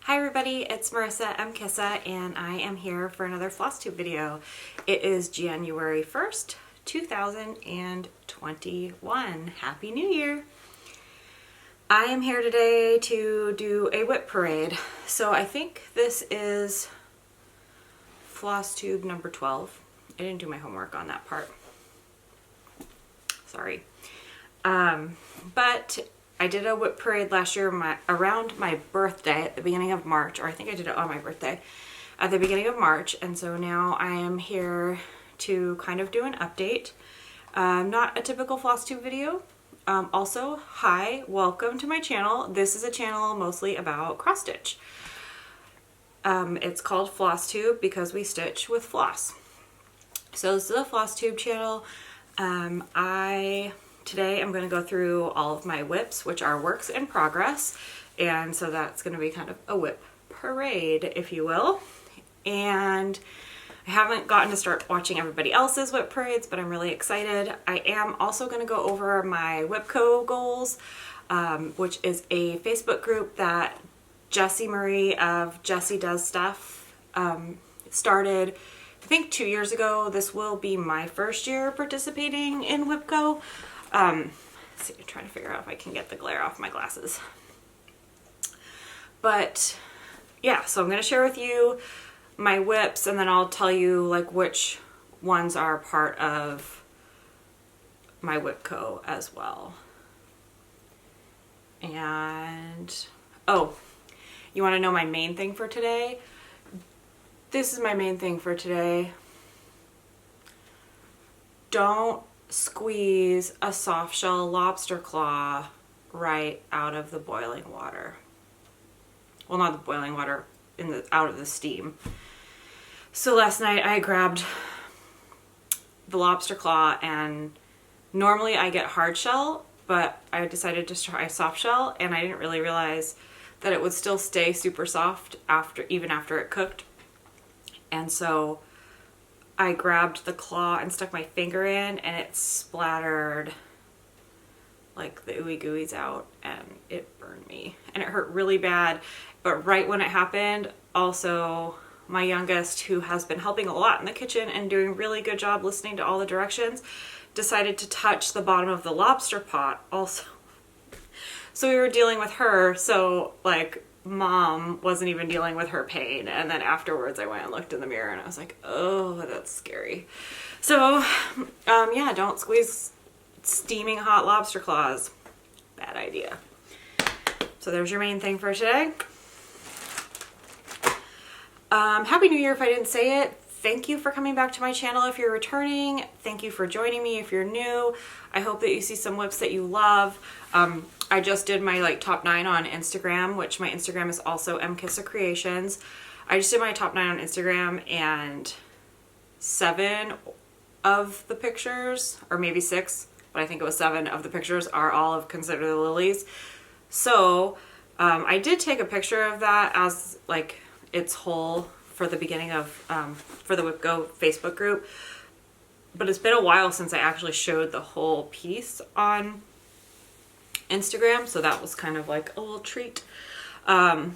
Hi everybody, it's Marissa M. Kissa and I am here for another Flosstube video. It is January 1st, 2021. Happy New Year! I am here today to do a WIP parade. So I think this is Flosstube number 12. I didn't do my homework on that part. Sorry. But I did a WIP parade last year around my birthday at the beginning of March, or I think I did it on my birthday at the beginning of March, and so now I am here to kind of do an update. Not a typical Flosstube video. Also, hi, welcome to my channel. This is a channel mostly about cross stitch. It's called Flosstube because we stitch with floss. So this is a Flosstube channel. Today I'm going to go through all of my WIPs, which are works in progress, and so that's going to be kind of a WIP parade, if you will. And I haven't gotten to start watching everybody else's WIP parades, but I'm really excited. I am also going to go over my WIPGO Goals, which is a Facebook group that Jessie Marie of Jessie Does Stuff started, I think 2 years ago. This will be my first year participating in WIPGO. Let's see, I'm trying to figure out if I can get the glare off my glasses. But yeah, so I'm going to share with you my WIPs, and then I'll tell you like which ones are part of my WIPGO as well. And oh, you want to know my main thing for today? This is my main thing for today. Don't squeeze a soft shell lobster claw right out of the boiling water. Well, not the boiling water, out of the steam. So last night I grabbed the lobster claw, and normally I get hard shell, but I decided to try soft shell, and I didn't really realize that it would still stay super soft even after it cooked. And so I grabbed the claw and stuck my finger in, and it splattered like the ooey gooey's out, and it burned me, and it hurt really bad. But right when it happened, also my youngest, who has been helping a lot in the kitchen and doing a really good job listening to all the directions, decided to touch the bottom of the lobster pot also. So we were dealing with her, so like Mom wasn't even dealing with her pain, and then afterwards I went and looked in the mirror and I was like, oh, that's scary. So yeah, don't squeeze steaming hot lobster claws. Bad idea. So there's your main thing for today. Happy New Year if I didn't say it. Thank you for coming back to my channel if you're returning. Thank you for joining me if you're new. I hope that you see some WIPs that you love. I just did my top 9 on Instagram, which my Instagram is also mkissacreations. I just did my top 9 on Instagram, and 7 of the pictures, or maybe 6, but I think it was 7 of the pictures are all of Consider the Lilies. So I did take a picture of that as like its whole for the beginning of for the WIPGO Facebook group, but it's been a while since I actually showed the whole piece on Instagram, so that was kind of like a little treat. But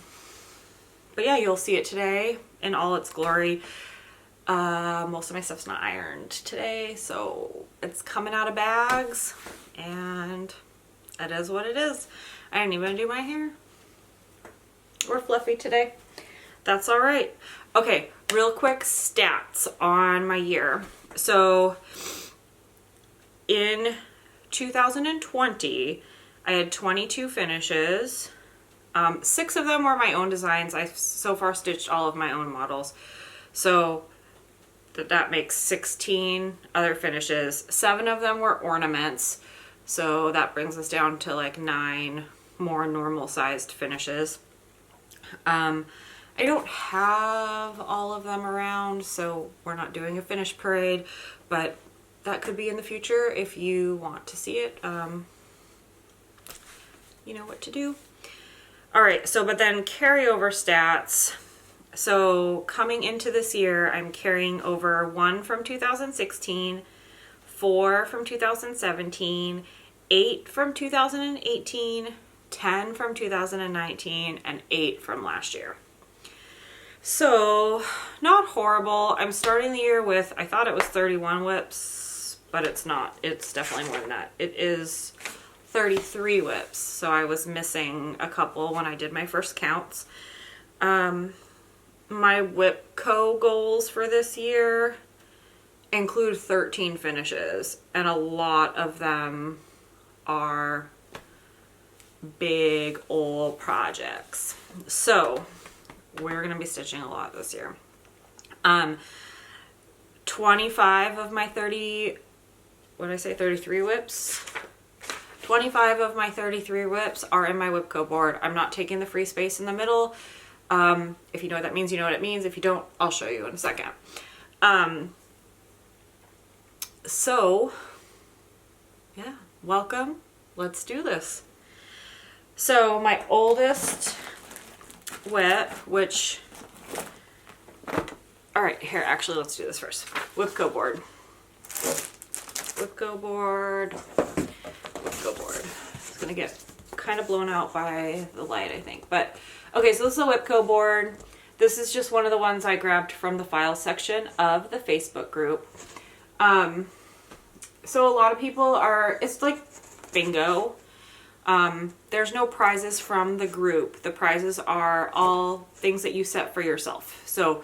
yeah, you'll see it today in all its glory. Most of my stuff's not ironed today, so it's coming out of bags, and it is what it is. I didn't even do my hair. We're fluffy today. That's all right. Okay, real quick stats on my year. So in 2020, I had 22 finishes. 6 of them were my own designs. I've so far stitched all of my own models. So that makes 16 other finishes. 7 of them were ornaments. So that brings us down to like 9 more normal sized finishes. I don't have all of them around, so we're not doing a finish parade, but that could be in the future if you want to see it. You know what to do. All right, so but then carryover stats. So coming into this year, I'm carrying over 1 from 2016, 4 from 2017, 8 from 2018, 10 from 2019, and 8 from last year. So not horrible. I'm starting the year with, I thought it was 31 WIPs, but it's not. It's definitely more than that. It is 33 WIPs. So I was missing a couple when I did my first counts. My WIPGO goals for this year include 13 finishes, and a lot of them are big old projects. So we're going to be stitching a lot this year. 25 of my 33 WIPs? 25 of my 33 WIPs are in my WIPGO board. I'm not taking the free space in the middle. If you know what that means, you know what it means. If you don't, I'll show you in a second. So, yeah, welcome. Let's do this. So my oldest WIP, which, all right, here, actually, let's do this first. WIPGO board. WIPGO board. WIPGO board. It's gonna get kind of blown out by the light, I think. But, okay, so this is a WIPGO board. This is just one of the ones I grabbed from the file section of the Facebook group. So a lot of people are, it's like bingo. There's no prizes from the group. The prizes are all things that you set for yourself. So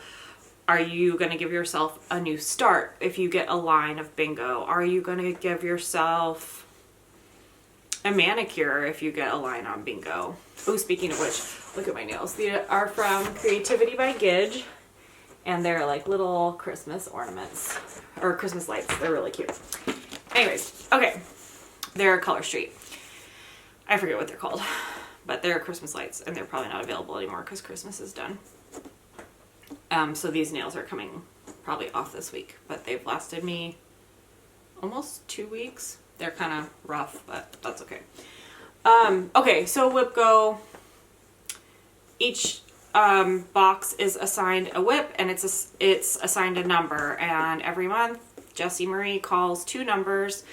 are you going to give yourself a new start if you get a line of bingo? Are you going to give yourself a manicure if you get a line on bingo? Oh, speaking of which, look at my nails. They are from Creativity by Gidge, and they're like little Christmas ornaments, or Christmas lights. They're really cute. Anyways, okay. They're Color Street. I forget what they're called, but they're Christmas lights, and they're probably not available anymore because Christmas is done. So these nails are coming probably off this week, but they've lasted me almost 2 weeks. They're kind of rough, but that's okay. Okay, so WIPGO, each box is assigned a WIP, and it's assigned a number, and every month Jessie Marie calls 2 numbers,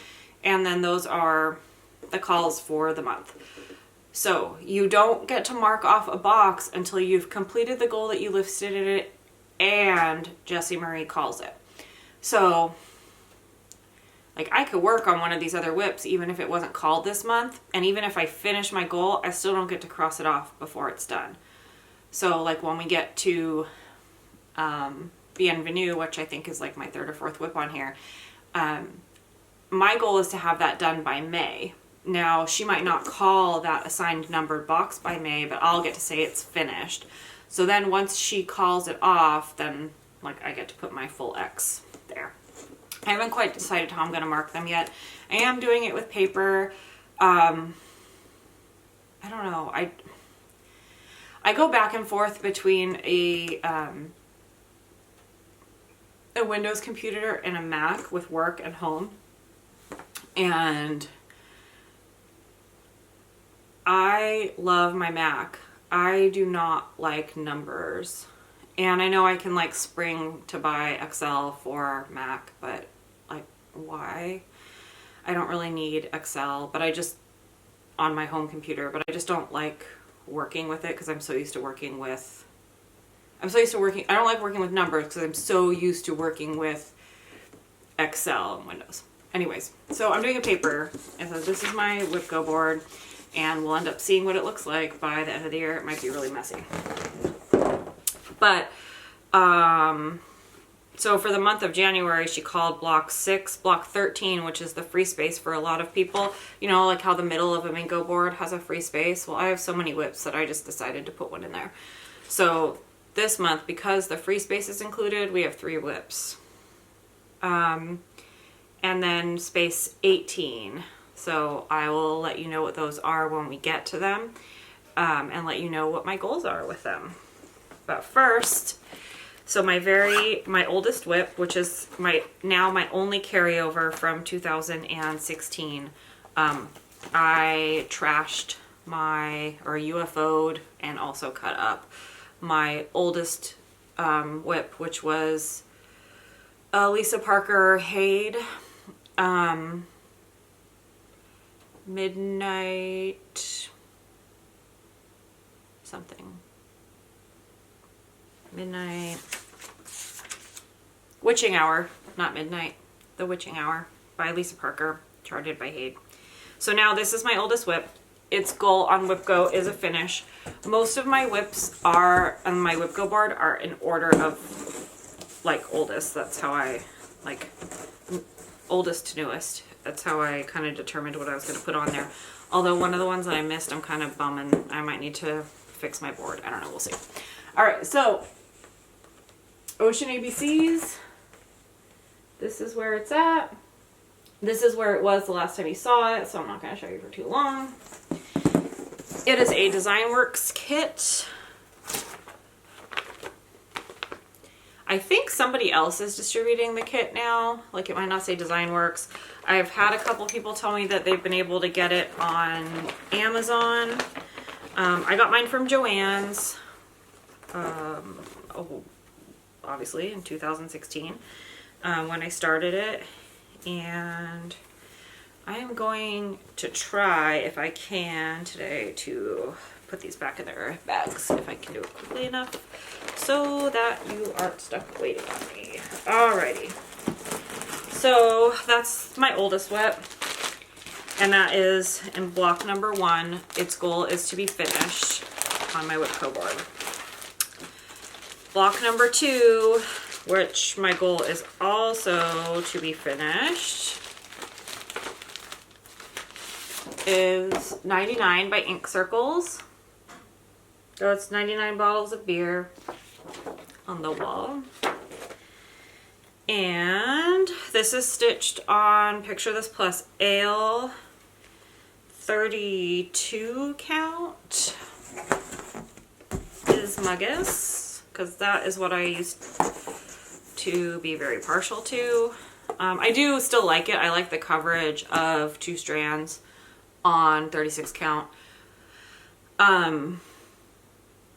and then those are the calls for the month. So you don't get to mark off a box until you've completed the goal that you listed in it and Jessie Marie calls it. So like I could work on one of these other WIPs even if it wasn't called this month, and even if I finish my goal, I still don't get to cross it off before it's done. So like when we get to Bienvenue, which I think is like my 3rd or 4th WIP on here, my goal is to have that done by May. Now, she might not call that assigned numbered box by May, but I'll get to say it's finished. So then once she calls it off, then like I get to put my full X there. I haven't quite decided how I'm going to mark them yet. I am doing it with paper. I don't know. I go back and forth between a Windows computer and a Mac with work and home. And I love my Mac. I do not like numbers. And I know I can like spring to buy Excel for Mac, but like why? I don't really need Excel, but I just, on my home computer, but I just don't like working with it because I'm so used to working with, I don't like working with numbers because I'm so used to working with Excel and Windows. Anyways, so I'm doing a paper, and so this is my WIPGO board, and we'll end up seeing what it looks like by the end of the year. It might be really messy. But, so for the month of January, she called block 6, block 13, which is the free space for a lot of people. You know, like how the middle of a bingo board has a free space. Well, I have so many WIPs that I just decided to put one in there. So this month, because the free space is included, we have 3 WIPs. And then space 18. So I will let you know what those are when we get to them, and let you know what my goals are with them. But first, so my oldest WIP, which is my only carryover from 2016, I trashed UFO'd and also cut up my oldest WIP, which was Lisa Parker Haid, Midnight something. Midnight. Witching Hour, not Midnight. The Witching Hour by Lisa Parker, charted by Haid. So now this is my oldest WIP. Its goal on WIPGO is a finish. Most of my WIPs are on my WIPGO board are in order of like oldest. That's how I like oldest to newest. That's how I kind of determined what I was going to put on there. Although one of the ones that I missed, I'm kind of bumming. I might need to fix my board. I don't know. We'll see. All right. So Ocean ABCs. This is where it's at. This is where it was the last time you saw it, so I'm not going to show you for too long. It is a DesignWorks kit. I think somebody else is distributing the kit now. Like, it might not say DesignWorks. I've had a couple people tell me that they've been able to get it on Amazon. I got mine from Joann's, obviously in 2016 when I started it. And I am going to try, if I can today, to put these back in their bags, if I can do it quickly enough, so that you aren't stuck waiting on me. Alrighty. So that's my oldest WIP, and that is in block number 1. Its goal is to be finished on my WIPGO board. Block number 2, which my goal is also to be finished, is 99 by Ink Circles. So it's 99 bottles of beer on the wall. And this is stitched on Picture This Plus Ale 32 count is my guess, because that is what I used to be very partial to. I do still like it. I like the coverage of 2 strands on 36 count.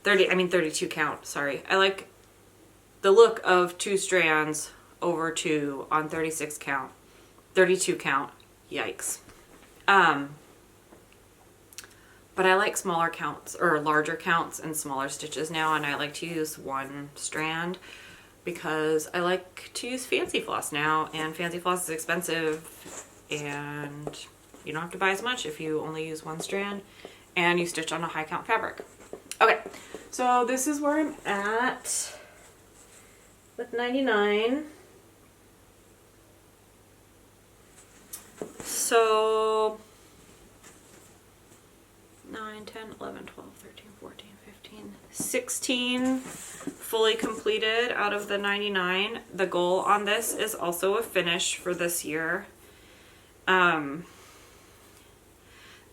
32 count, sorry. I like the look of 2 strands over 2 on 36 count. 32 count, yikes. But I like smaller counts, or larger counts and smaller stitches now, and I like to use 1 strand because I like to use fancy floss now, and fancy floss is expensive, and you don't have to buy as much if you only use 1 strand and you stitch on a high count fabric. Okay, so this is where I'm at with 99. So 9, 10, 11, 12, 13, 14, 15, 16 fully completed out of the 99. The goal on this is also a finish for this year.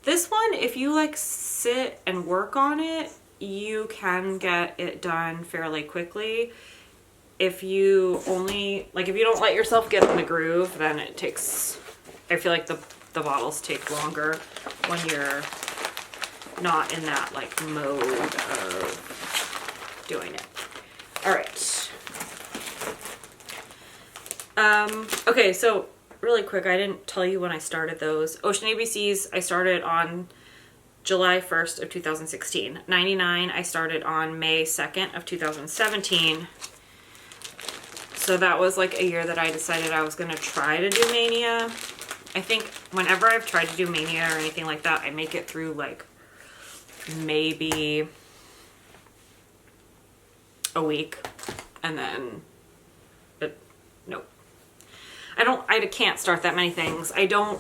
This one, if you like sit and work on it, you can get it done fairly quickly. If you only, like, if you don't let yourself get in the groove, then it takes, I feel like the bottles take longer when you're not in that like mode of doing it. All right. Okay, so really quick, I didn't tell you when I started those. Ocean ABCs, I started on July 1st of 2016. 99, I started on May 2nd of 2017. So that was like a year that I decided I was going to try to do Mania. I think whenever I've tried to do Mania or anything like that, I make it through like maybe a week, and then nope. I can't start that many things. I don't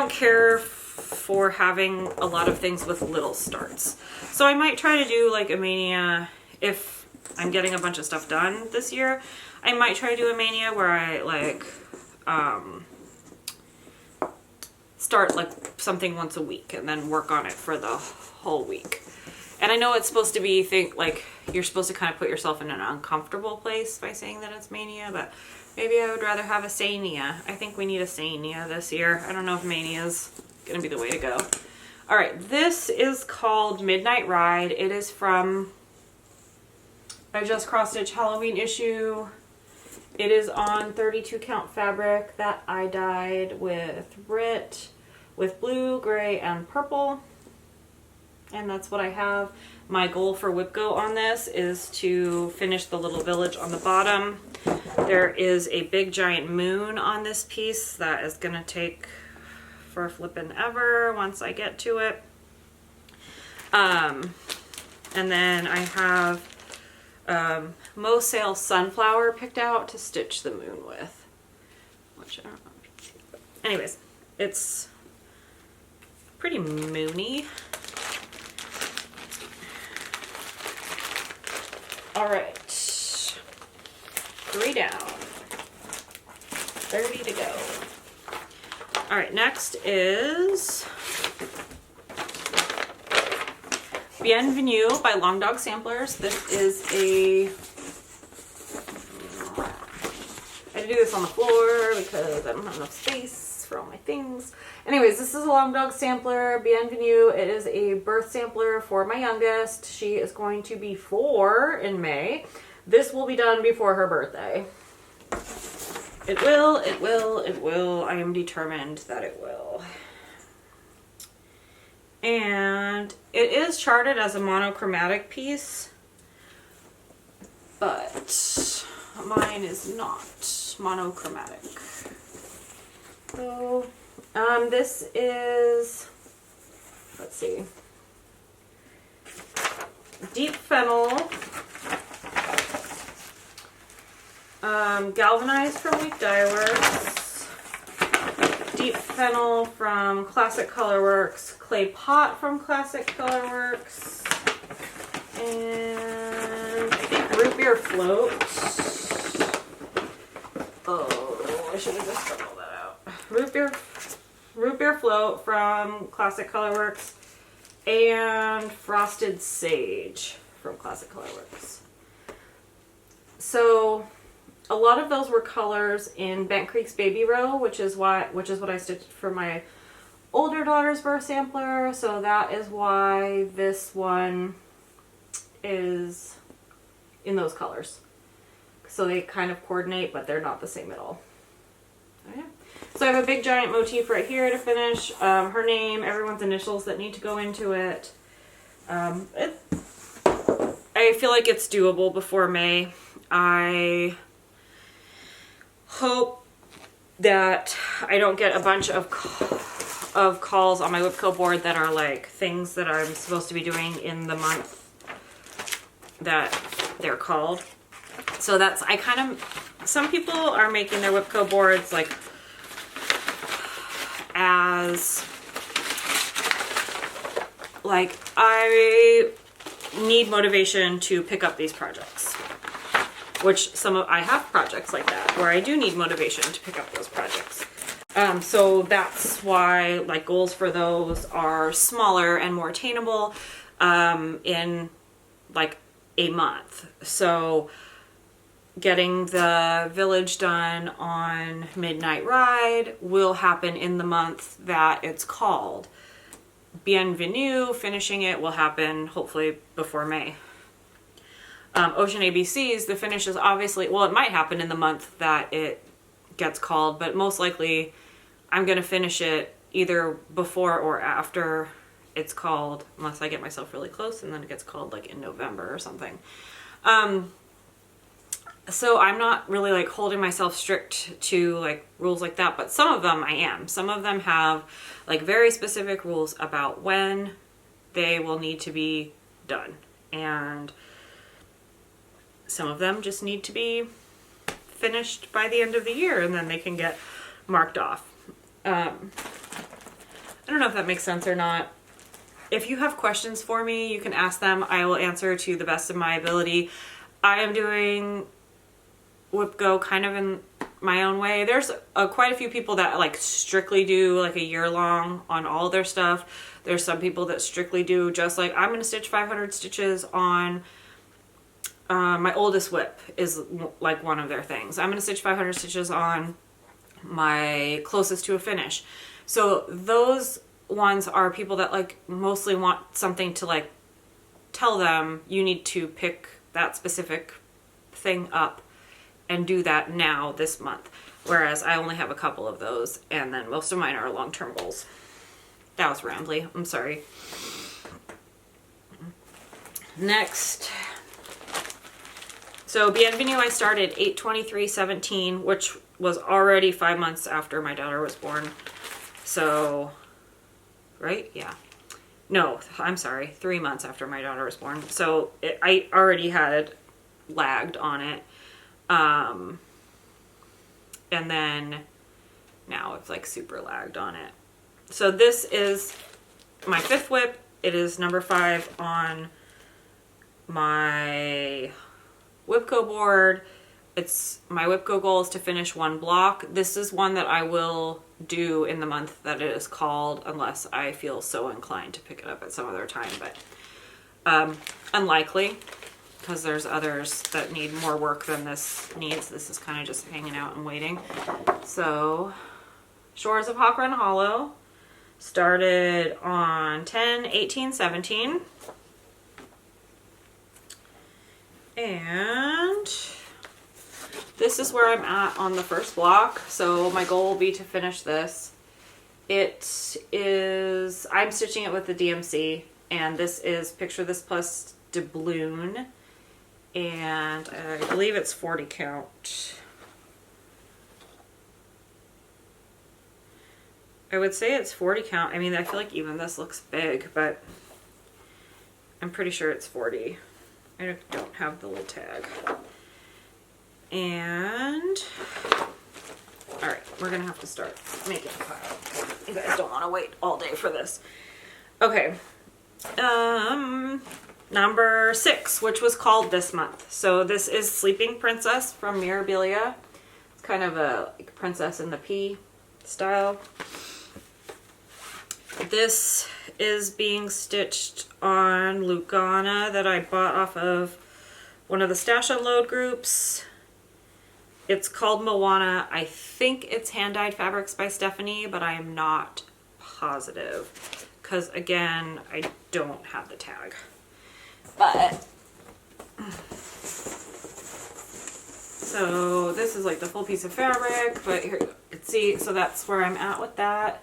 care for having a lot of things with little starts. So I might try to do like a Mania if I'm getting a bunch of stuff done this year. I might try to do a Mania where I like start like something once a week and then work on it for the whole week. And I know it's supposed to be you're supposed to kind of put yourself in an uncomfortable place by saying that it's Mania, but maybe I would rather have a Sania. I think we need a Sania this year. I don't know if Mania's gonna be the way to go. All right, this is called Midnight Ride. It is from a Just Cross Stitch Halloween issue. It is on 32 count fabric that I dyed with Rit, with blue, gray, and purple. And that's what I have. My goal for WIPGO on this is to finish the little village on the bottom. There is a big giant moon on this piece that is gonna take for flippin' ever once I get to it. And then I have Mo Sale Sunflower picked out to stitch the moon with. Which I don't know if you can see. But anyways, it's pretty moony. Alright. 3 down. 30 to go. Alright, next is Bienvenue by Long Dog Samplers. This is a... I had to do this on the floor because I don't have enough space for all my things. Anyways, this is a Long Dog Sampler, Bienvenue. It is a birth sampler for my youngest. She is going to be 4 in May. This will be done before her birthday. It will, it will, it will. I am determined that it will. And it is charted as a monochromatic piece, but mine is not monochromatic. So, this is, let's see, Deep Fennel, Galvanized from Week Dye Works, Deep Fennel from Classic Colorworks, Clay Pot from Classic Colorworks, and I think Root Beer Float. Oh, I should have just cut all that out. Root Beer Float from Classic Colorworks, and Frosted Sage from Classic Colorworks. So a lot of those were colors in Bent Creek's Baby Row, which is what I stitched for my older daughter's birth sampler. So that is why this one is in those colors. So they kind of coordinate, but they're not the same at all. Okay. So I have a big giant motif right here to finish. Her name, everyone's initials that need to go into it. I feel like it's doable before May. I hope that I don't get a bunch of calls on my WIPGO board that are like things that I'm supposed to be doing in the month that they're called. So that's, some people are making their WIPGO boards like as, like, I need motivation to pick up these projects. Which I have projects like that where I do need motivation to pick up those projects. So that's why like goals for those are smaller and more attainable in like a month. So getting the village done on Midnight Ride will happen in the month that it's called. Bienvenue, finishing it, will happen hopefully before May. Ocean ABCs, the finish is obviously, well, it might happen in the month that it gets called, but most likely I'm going to finish it either before or after it's called, unless I get myself really close and then it gets called like in November or something. So I'm not really like holding myself strict to like rules like that, but some of them I am. Some of them have like very specific rules about when they will need to be done. And some of them just need to be finished by the end of the year and then they can get marked off. I don't know if that makes sense or not. If you have questions for me, you can ask them. I will answer to the best of my ability. I am doing WIPGO kind of in my own way. There's quite a few people that like strictly do like a year long on all their stuff. There's some people that strictly do just like, I'm going to stitch 500 stitches on my oldest WIP is like one of their things. I'm going to stitch 500 stitches on my closest to a finish. So those ones are people that like mostly want something to like tell them you need to pick that specific thing up and do that now this month. Whereas I only have a couple of those and then most of mine are long-term goals. That was rambly. I'm sorry. Next, so Bienvenue I started 8/23/17, which was already 5 months after my daughter was born. So, right? Yeah. No, I'm sorry, 3 months after my daughter was born. So I already had lagged on it. And then now it's like super lagged on it. So this is my 5th WIP. It is number 5 on my WIPGO board. It's my WIPGO goal is to finish 1 block. This is one that I will do in the month that it is called, unless I feel so inclined to pick it up at some other time, but unlikely, because there's others that need more work than this needs. This is kind of just hanging out and waiting. So Shores of Hawk Run Hollow started on 10/18/17. And this is where I'm at on the first block. So my goal will be to finish this. It is, I'm stitching it with the DMC, and this is Picture This plus doubloon, and I believe it's 40 count. I would say it's 40 count. I mean, I feel like even this looks big, but I'm pretty sure it's 40. I don't have the little tag. And, all right, we're gonna have to start making a pile. You guys don't wanna wait all day for this. Okay, number 6, which was called this month. So this is Sleeping Princess from Mirabilia. It's kind of a like Princess in the Pea style. This is being stitched on Lugana that I bought off of one of the Stash Unload groups. It's called Moana. I think it's hand-dyed fabrics by Stephanie, but I am not positive because, again, I don't have the tag. But so this is like the full piece of fabric, but here you can see, so that's where I'm at with that.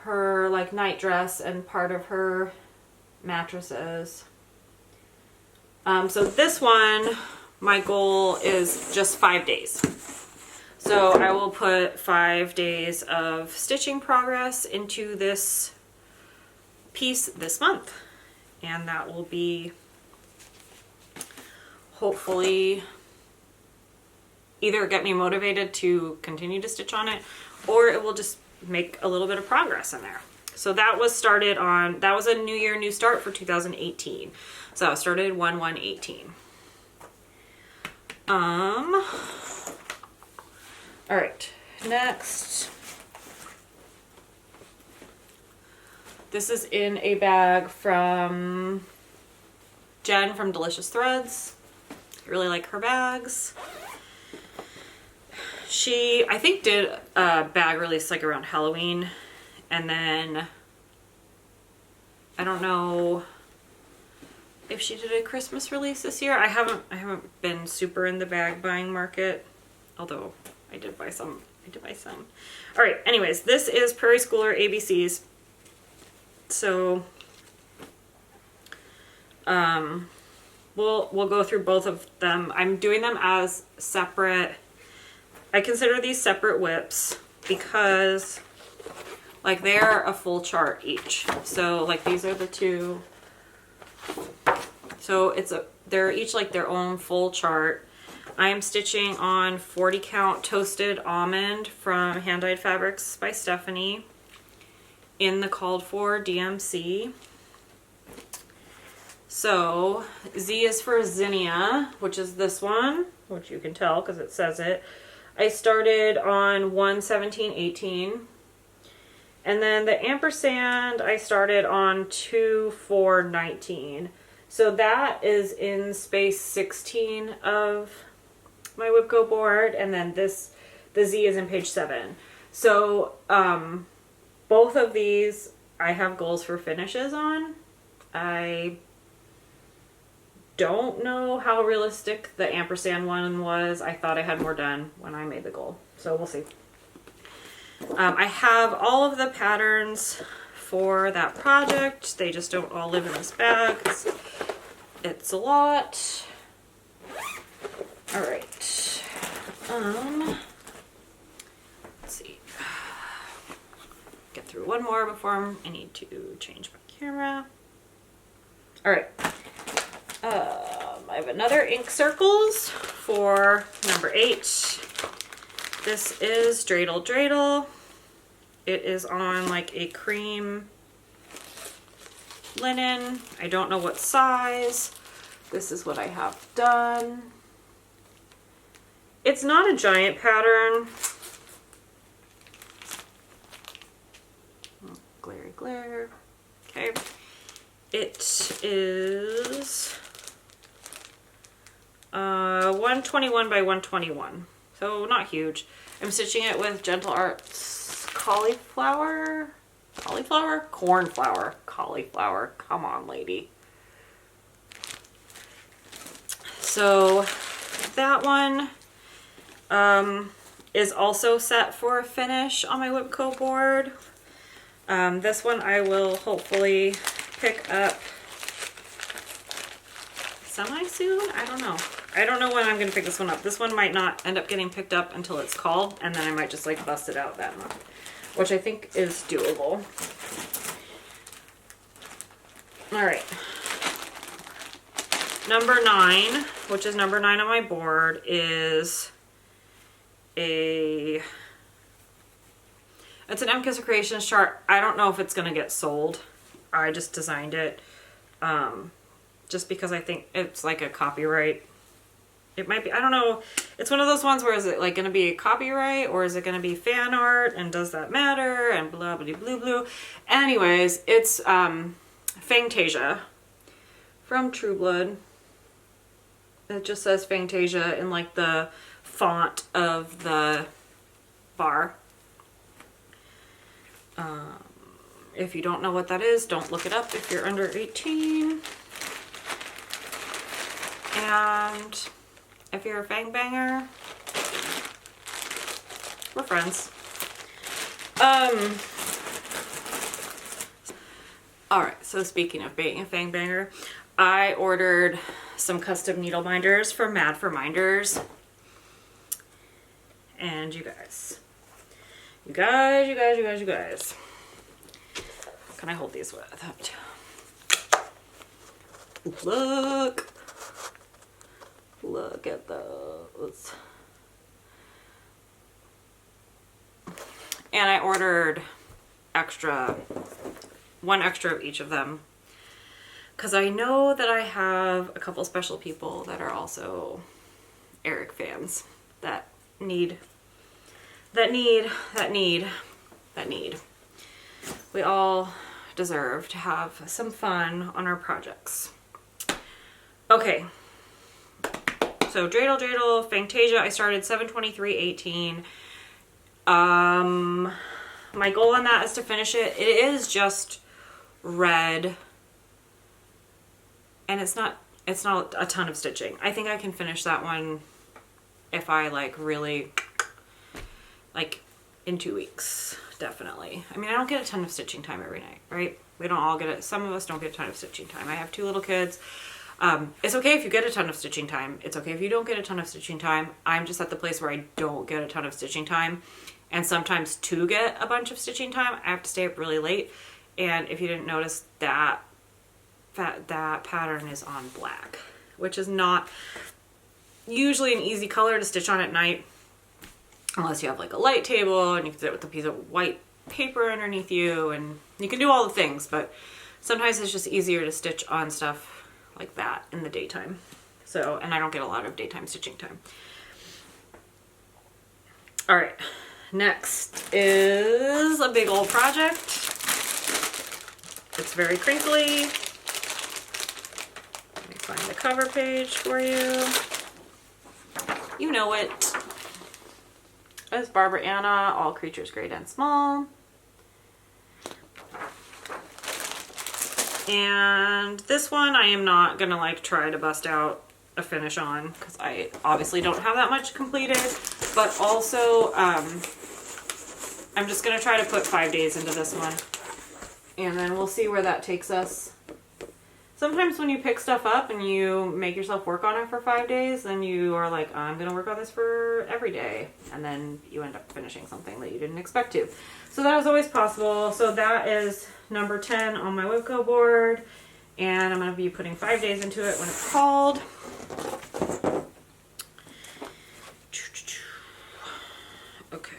Her like night dress and part of her mattresses. So this one, my goal is just 5 days. So I will put 5 days of stitching progress into this piece this month. And that will be hopefully either get me motivated to continue to stitch on it, or it will just make a little bit of progress in there. So that was started on, that was a new year, new start for 2018. So I started 1/1/18. All right, next. This is in a bag from Jen from Delicious Threads. I really like her bags. She, I think, did a bag release like around Halloween, and then I don't know if she did a Christmas release this year. I haven't been super in the bag buying market, although I did buy some. All right, anyways, this is Prairie Schooler ABCs. So we'll go through both of them. I'm doing them as separate. I consider these separate WIPs because like they're a full chart each. So like these are the two. So they're each like their own full chart. I am stitching on 40 count Toasted Almond from Hand Dyed Fabrics by Stephanie in the called for DMC. So Z is for Zinnia, which is this one, which you can tell because it says it. I started on 1/17/18, and then the ampersand I started on 2/4/19. So that is in space 16 of my WIPGO board, and then the Z is in page 7. So both of these I have goals for finishes on. I don't know how realistic the ampersand one was. I thought I had more done when I made the goal, so we'll see. I have all of the patterns for that project. They just don't all live in this bag. It's a lot. All right. Let's see. Get through one more before I need to change my camera. All right. I have another ink circles for number 8. This is Dreidel Dreidel. It is on like a cream linen. I don't know what size. This is what I have done. It's not a giant pattern. Oh, glare, glare. Okay. It is 121 by 121. So not huge. I'm stitching it with Gentle Arts cauliflower? Cornflower. Cauliflower. Come on, lady. So that one is also set for a finish on my WIPGO board. This one I will hopefully pick up semi-soon? I don't know. I don't know when I'm going to pick this one up. This one might not end up getting picked up until it's called, and then I might just like bust it out that month, which I think is doable. All right. Number 9, which is number 9 on my board, is it's an M-Kiss Creations chart. I don't know if it's going to get sold. I just designed it just because I think it's like a copyright. It might be, I don't know. It's one of those ones where is it like going to be a copyright or is it going to be fan art and does that matter and blah, blah, blue, blue. Anyways, it's Fantasia from True Blood. It just says Fantasia in like the font of the bar. If you don't know what that is, don't look it up if you're under 18. And if you're a fang banger, we're friends. Alright, so speaking of being a fang banger, I ordered some custom needle binders from Mad for Minders. And you guys. Can I hold these without? Look at those. And I ordered one extra of each of them, because I know that I have a couple special people that are also Eric fans that need. We all deserve to have some fun on our projects. Okay. So Dreidel Dreidel Fantasia, I started 7/23/18. My goal on that is to finish it. It is just red, and it's not a ton of stitching. I think I can finish that one if I like really like in 2 weeks, definitely. I mean, I don't get a ton of stitching time every night, right? We don't all get it. Some of us don't get a ton of stitching time. I have 2 little kids. It's okay if you get a ton of stitching time. It's okay if you don't get a ton of stitching time. I'm just at the place where I don't get a ton of stitching time. And sometimes to get a bunch of stitching time, I have to stay up really late. And if you didn't notice, that pattern is on black, which is not usually an easy color to stitch on at night, unless you have like a light table and you can sit with a piece of white paper underneath you, and you can do all the things, but sometimes it's just easier to stitch on stuff like that in the daytime. So, and I don't get a lot of daytime stitching time. All right, next is a big old project. It's very crinkly. Let me find the cover page for you. You know it. It's Barbara Anna, All Creatures Great and Small. And this one I am not gonna like try to bust out a finish on, because I obviously don't have that much completed, but also I'm just gonna try to put 5 days into this one, and then we'll see where that takes us. Sometimes when you pick stuff up and you make yourself work on it for 5 days, then you are like, I'm gonna work on this for every day. And then you end up finishing something that you didn't expect to. So that is always possible. So that is number 10 on my WIPGO board. And I'm gonna be putting 5 days into it when it's called. Okay.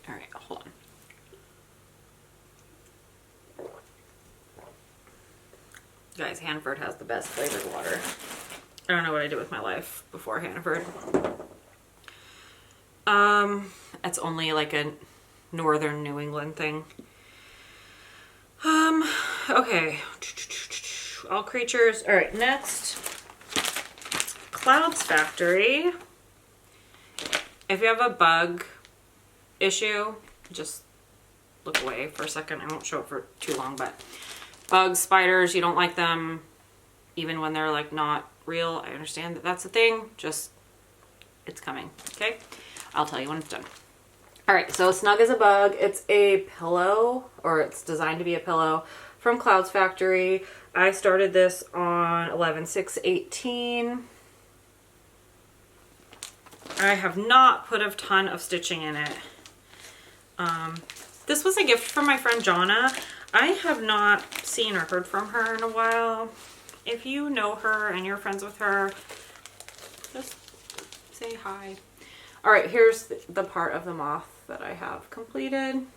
All right, hold on. Guys, Hannaford has the best flavored water. I don't know what I did with my life before Hannaford. It's only like a northern New England thing. Okay. All creatures. All right, next. Clouds Factory. If you have a bug issue, just look away for a second. I won't show it for too long, but bugs, spiders, you don't like them even when they're like not real. I understand that that's a thing. Just, it's coming. Okay. I'll tell you when it's done. All right. So Snug as a Bug. It's a pillow, or it's designed to be a pillow from Clouds Factory. I started this on 11/6/18. I have not put a ton of stitching in it. This was a gift from my friend Jonna. I have not seen or heard from her in a while. If you know her and you're friends with her, just say hi. All right, here's the part of the moth that I have completed.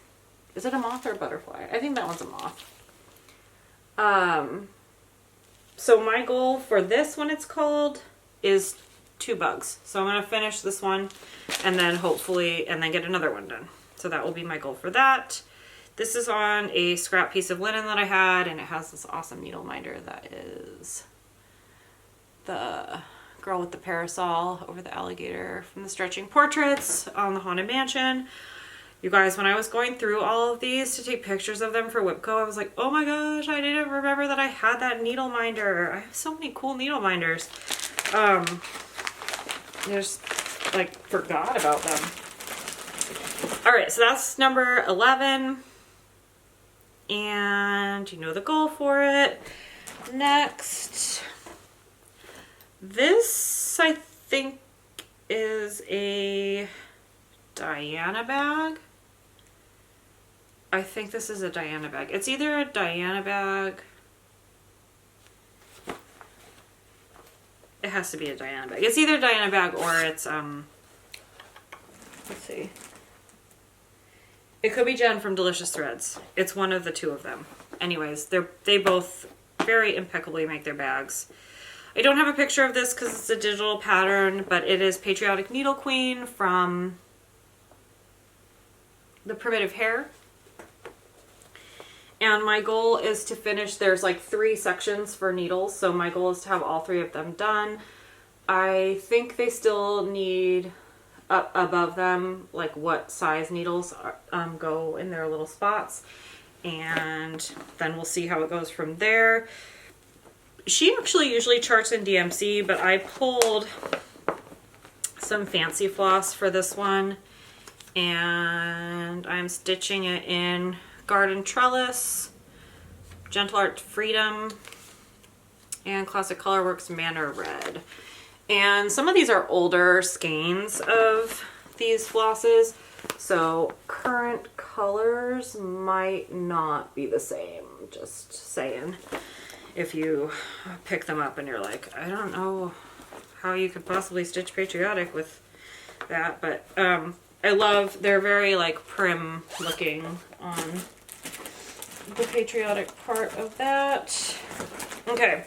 Is it a moth or a butterfly? I think that one's a moth. So my goal for this when it's called is 2 bugs. So I'm going to finish this one and then hopefully, and then get another one done. So that will be my goal for that. This is on a scrap piece of linen that I had, and it has this awesome needle minder that is the girl with the parasol over the alligator from the Stretching Portraits on the Haunted Mansion. You guys, when I was going through all of these to take pictures of them for WIPGO, I was like, oh my gosh, I didn't remember that I had that needle minder. I have so many cool needle minders. Just like forgot about them. All right, so that's number 11. And you know the goal for it. Next, this I think is a Diana bag. I think this is a Diana bag. It's either a Diana bag. It has to be a Diana bag. It's either a Diana bag or it's let's see. It could be Jen from Delicious Threads. It's one of the 2 of them. Anyways, they both very impeccably make their bags. I don't have a picture of this because it's a digital pattern, but it is Patriotic Needle Queen from the Primitive Hair. And my goal is to finish, there's like 3 sections for needles, so my goal is to have all 3 of them done. I think they still need up above them, like what size needles are, go in their little spots, and then we'll see how it goes from there. She actually usually charts in DMC, but I pulled some fancy floss for this one, and I'm stitching it in Garden Trellis, Gentle Art Freedom, and Classic Colorworks Manor Red. And some of these are older skeins of these flosses, so current colors might not be the same, just saying. If you pick them up and you're like, I don't know how you could possibly stitch Patriotic with that, but I love, they're very like prim looking on the Patriotic part of that. Okay,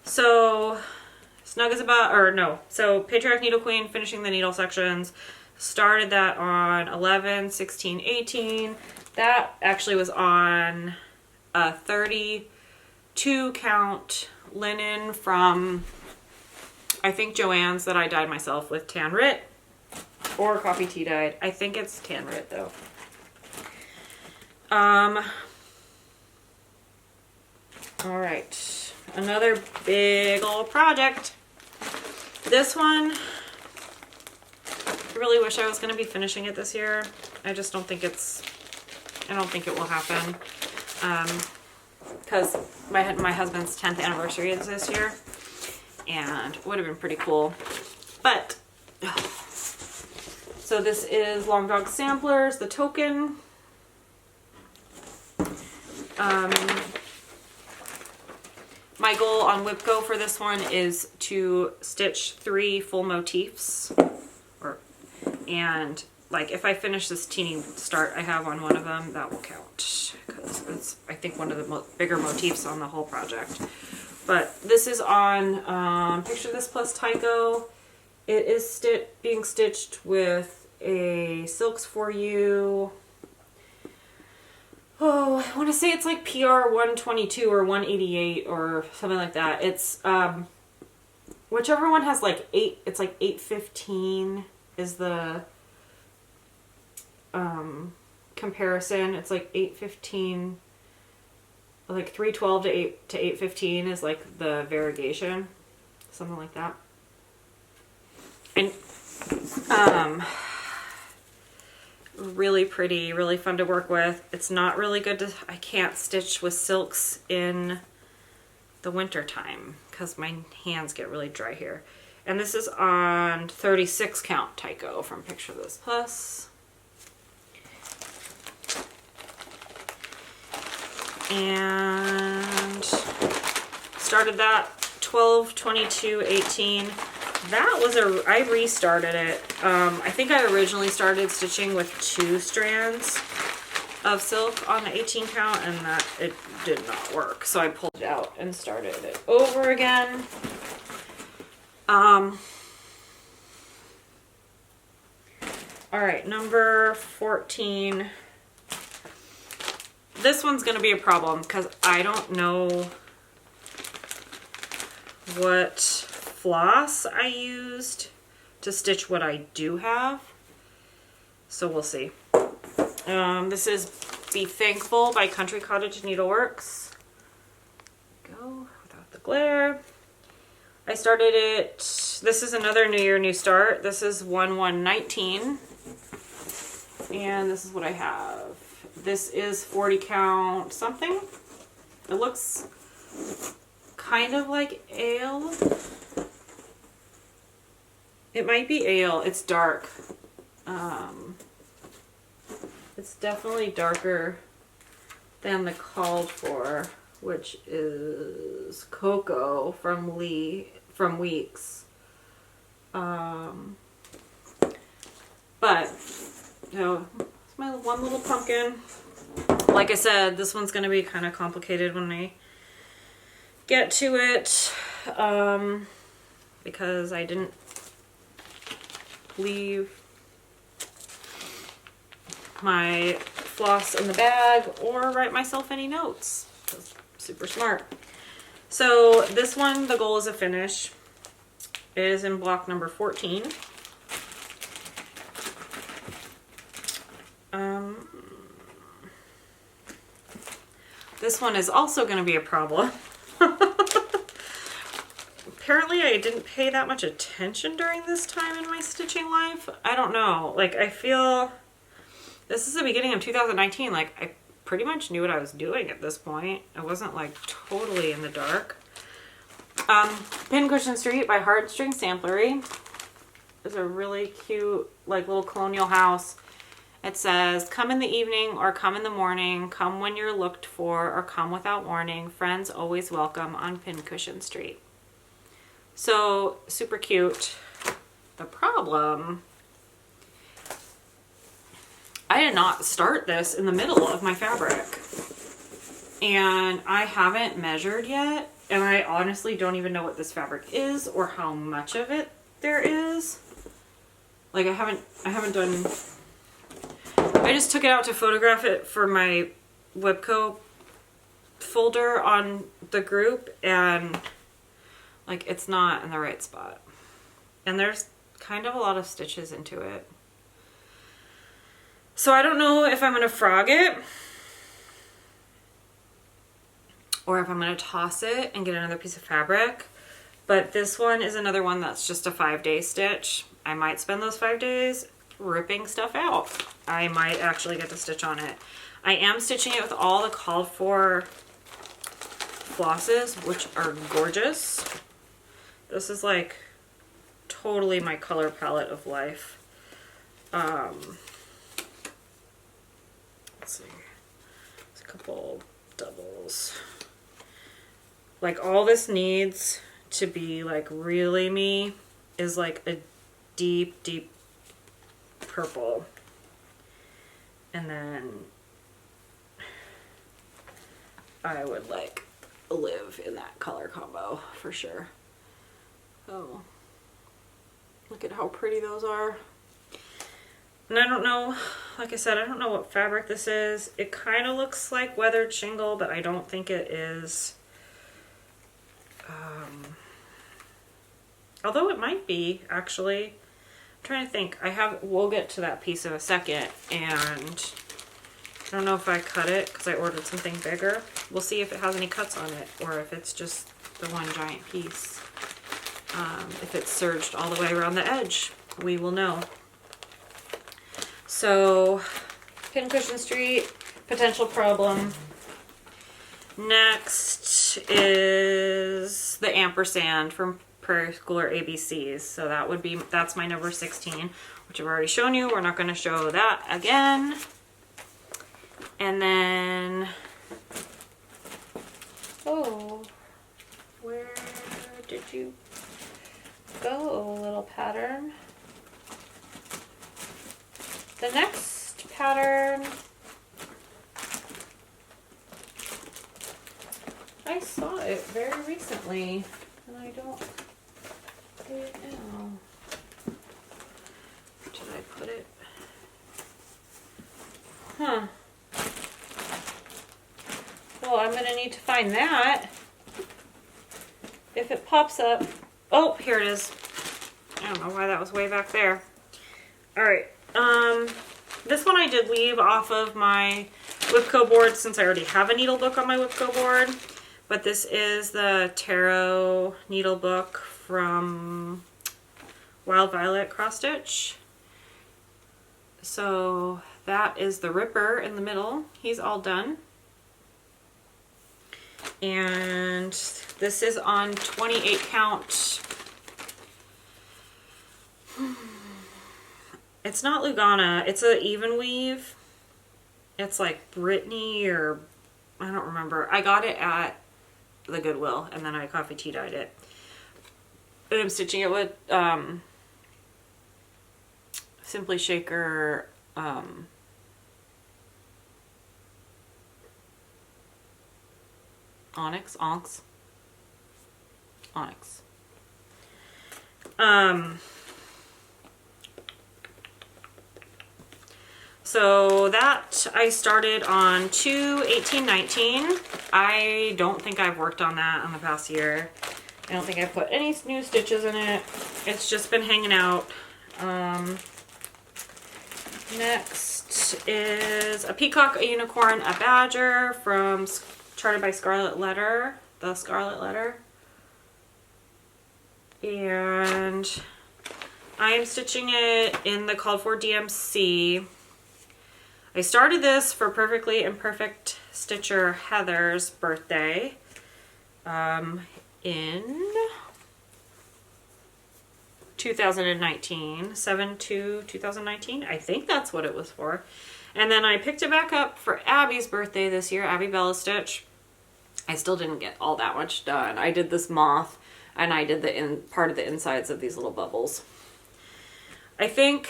so Snug as a Bug, or no, so Patriotic Needle Queen, finishing the needle sections. Started that on 11/16/18. That actually was on a 32 count linen from, I think, Joann's that I dyed myself with Tan Rit or Coffee Tea dyed. I think it's Tan Rit though. All right, another big old project. This one really wish I was going to be finishing it this year. I just don't think I don't think it will happen. Because my husband's 10th anniversary is this year, and it would have been pretty cool. But, so this is Long Dog Samplers, the token. My goal on WIPGO for this one is to stitch 3 full motifs, and like if I finish this teeny start I have on one of them, that will count, because it's I think one of the bigger motifs on the whole project. But this is on Picture This plus Tyco. It is being stitched with a Silks For You. Oh, I want to say it's like PR 122 or 188 or something like that. It's whichever one has like 8. It's like 815 is the comparison. It's like 815. Like 312 to 815 is like the variegation, something like that. And really pretty, really fun to work with. It's not really good to, I can't stitch with silks in the winter time because my hands get really dry here. And this is on 36 count Tyco from Picture This Plus. And started that 12/22/18. That was I restarted it. I think I originally started stitching with 2 strands of silk on the 18 count, and that it did not work. So I pulled it out and started it over again. All right, number 14. This one's going to be a problem because I don't know what floss I used to stitch what I do have. So we'll see. This is Be Thankful by Country Cottage Needleworks. Go without the glare. I started it, this is another New Year, New Start. This is 1/1/19. And this is what I have. This is 40 count something. It looks kind of like ale. It might be ale. It's dark. It's definitely darker than the called for, which is Cocoa from Weeks. But you know, it's my one little pumpkin. Like I said, this one's going to be kind of complicated when I get to it, because I didn't leave my floss in the bag or write myself any notes. That's super smart. So this one, the goal is a finish. It is in block number 14. This one is also going to be a problem. Apparently I didn't pay that much attention during this time in my stitching life. I don't know. Like, I feel this is the beginning of 2019. Like, I pretty much knew what I was doing at this point. I wasn't like totally in the dark. Pincushion Street by Heartstring Samplery. It's a really cute, like, little colonial house. It says, come in the evening or come in the morning, come when you're looked for or come without warning. Friends always welcome on Pincushion Street. So, super cute. The problem, I did not start this in the middle of my fabric. And I haven't measured yet. And I honestly don't even know what this fabric is or how much of it there is. Like, I haven't done... I just took it out to photograph it for my WIPGO folder on the group, and like it's not in the right spot. And there's kind of a lot of stitches into it. So I don't know if I'm going to frog it or if I'm going to toss it and get another piece of fabric. But this one is another one that's just a 5-day stitch. I might spend those 5 days ripping stuff out. I might actually get to stitch on it. I am stitching it with all the called for flosses, which are gorgeous. This is like totally my color palette of life. Let's see. There's a couple doubles. Like all this needs to be like really me is like a deep, deep purple. And then I would like live in that color combo for sure. Oh, look at how pretty those are. And I don't know, like I said, I don't know what fabric this is. It kind of looks like weathered shingle, but I don't think it is. Although it might be, actually. I'm trying to think. We'll get to that piece in a second, and I don't know if I cut it because I ordered something bigger. We'll see if it has any cuts on it, or if it's just the one giant piece. If it's serged all the way around the edge, we will know. So, Pincushion Street, potential problem. Next is the ampersand from Prairie Schooler ABCs. So that's my number 16, which I've already shown you. We're not going to show that again. And then, oh, where did you go, little pattern? The next pattern, I saw it very recently, and I don't see it now. Where did I put it? Huh. Well, I'm going to need to find that. If it pops up. Oh, here it is. I don't know why that was way back there. Alright. This one I did leave off of my WIPGO board since I already have a needle book on my WIPGO board. But this is the Tarot needle book from Wild Violet Cross Stitch. So that is the Ripper in the middle. He's all done. And this is on 28 count. It's not Lugana, it's an even weave. It's like Brittany or I don't remember. I got it at the Goodwill and then I coffee tea dyed it. And I'm stitching it with Simply Shaker Onyx. So that I started on 2/18/19. I don't think I've worked on that in the past year. I don't think I put any new stitches in it. It's just been hanging out. Next is a Peacock, a Unicorn, a Badger from Charted by Scarlet Letter. The Scarlet Letter. And I am stitching it in the called for DMC. I started this for Perfectly Imperfect Stitcher Heather's birthday in 2019, 7/2/2019. I think that's what it was for. And then I picked it back up for Abby's birthday this year, Abby Bella Stitch. I still didn't get all that much done. I did this moth and I did the part of the insides of these little bubbles. I think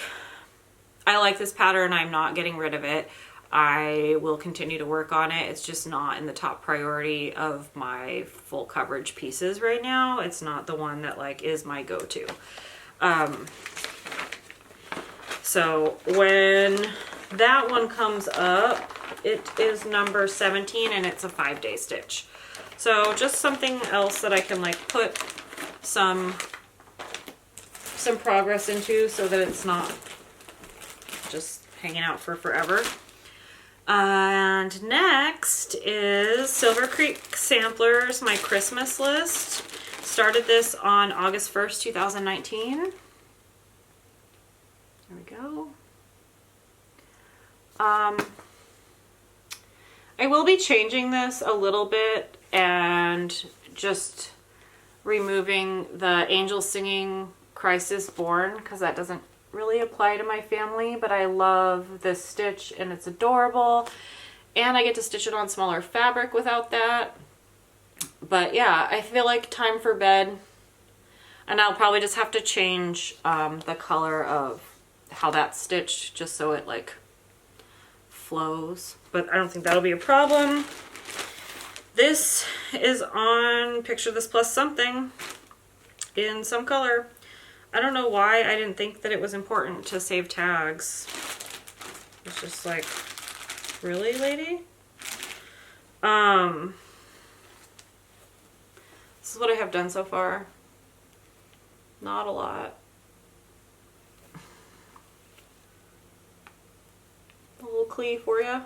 I like this pattern. I'm not getting rid of it. I will continue to work on it. It's just not in the top priority of my full coverage pieces right now. It's not the one that like is my go-to. So when that one comes up, it is number 17 and it's a 5-day stitch. So just something else that I can like put some progress into so that it's not just hanging out for forever. And next is Silver Creek Samplers, my Christmas list. Started this on August 1st, 2019. I will be changing this a little bit and just removing the angel singing Christ is born, because that doesn't really apply to my family, but I love this stitch and it's adorable, and I get to stitch it on smaller fabric without that. But yeah, I feel like time for bed, and I'll probably just have to change the color of how that's stitched just so it like flows, but I don't think that'll be a problem. This is on Picture This Plus Something in some color. I don't know why I didn't think that it was important to save tags. It's just like, really, lady? This is what I have done so far. Not a lot. A little clee for you.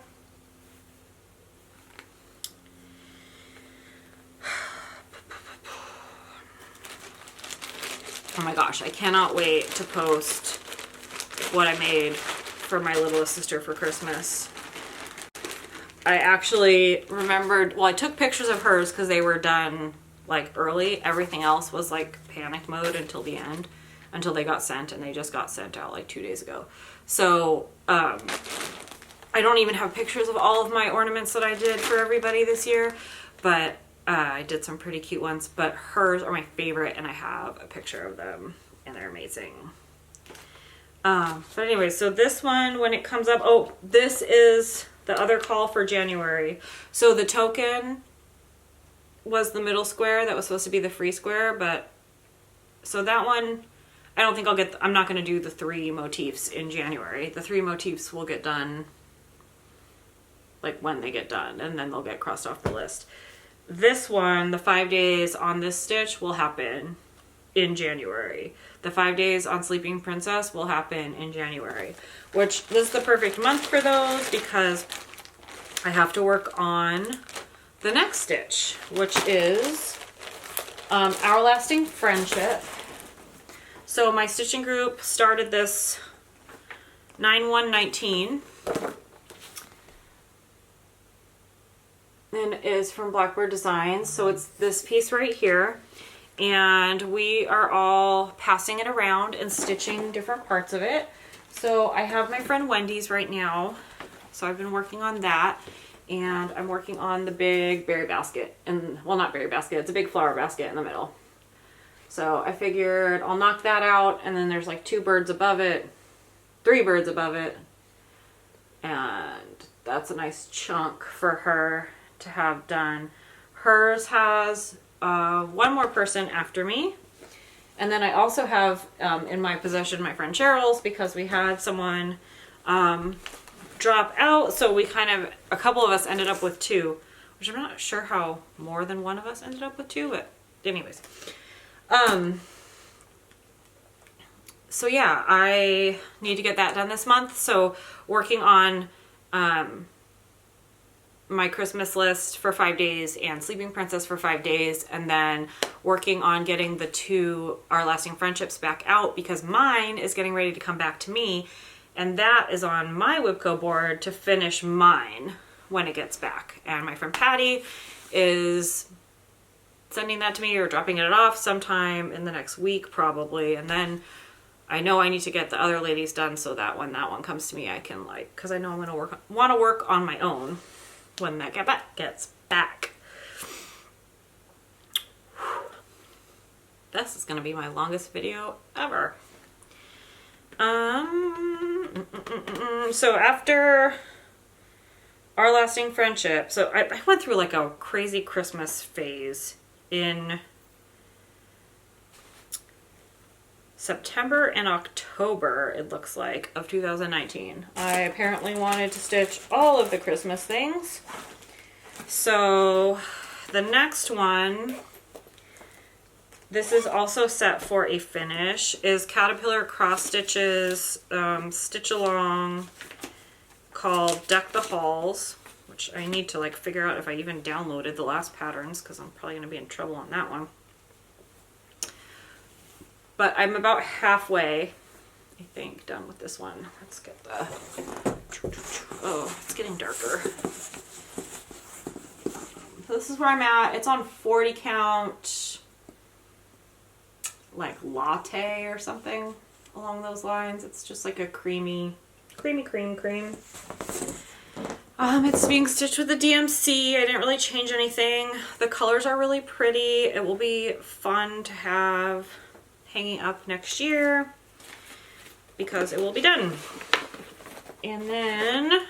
Oh my gosh, I cannot wait to post what I made for my littlest sister for Christmas. I actually remembered, well, I took pictures of hers because they were done like early. Everything else was like panic mode until the end, until they got sent, and they just got sent out like 2 days ago. So I don't even have pictures of all of my ornaments that I did for everybody this year, but I did some pretty cute ones, but hers are my favorite, and I have a picture of them, and they're amazing. But anyway, so this one, when it comes up, oh, this is the other call for January. So the token was the middle square that was supposed to be the free square, but so that one, I don't think I'll get, I'm not going to do the 3 motifs in January. The 3 motifs will get done like when they get done, and then they'll get crossed off the list. This one, the 5 days on this stitch will happen in January. The 5 days on Sleeping Princess will happen in January, which this is the perfect month for those because I have to work on the next stitch, which is Our Lasting Friendship. So my stitching group started this 9/1/19. And is from Blackbird Designs. So it's this piece right here, and we are all passing it around and stitching different parts of it. So I have my friend Wendy's right now, so I've been working on that, and I'm working on the big berry basket, and well, not berry basket, it's a big flower basket in the middle. So I figured I'll knock that out, and then there's like 2 birds above it, 3 birds above it, and that's a nice chunk for her to have done. Hers has 1 more person after me, and then I also have in my possession my friend Cheryl's, because we had someone drop out, so we kind of, a couple of us ended up with 2, which I'm not sure how more than one of us ended up with 2, but anyways. So yeah, I need to get that done this month, so working on my Christmas list for 5 days and Sleeping Princess for 5 days, and then working on getting the 2 Our Lasting Friendships back out, because mine is getting ready to come back to me, and that is on my WIPGO board to finish mine when it gets back. And my friend Patty is sending that to me or dropping it off sometime in the next week probably, and then I know I need to get the other ladies done so that when that one comes to me I can, like, because I know I'm going to want to work on my own when that gets back. This is going to be my longest video ever. So after Our Lasting Friendship, so I went through like a crazy Christmas phase in September and October, it looks like, of 2019. I apparently wanted to stitch all of the Christmas things. So the next one, this is also set for a finish, is Caterpillar Cross Stitches Stitch Along called Deck the Halls, which I need to like figure out if I even downloaded the last patterns, because I'm probably going to be in trouble on that one. But I'm about halfway, I think, done with this one. Let's get the Oh, it's getting darker. So this is where I'm at. It's on 40 count, like latte or something along those lines. It's just like a creamy cream. It's being stitched with the DMC. I didn't really change anything. The colors are really pretty. It will be fun to have hanging up next year because it will be done. And then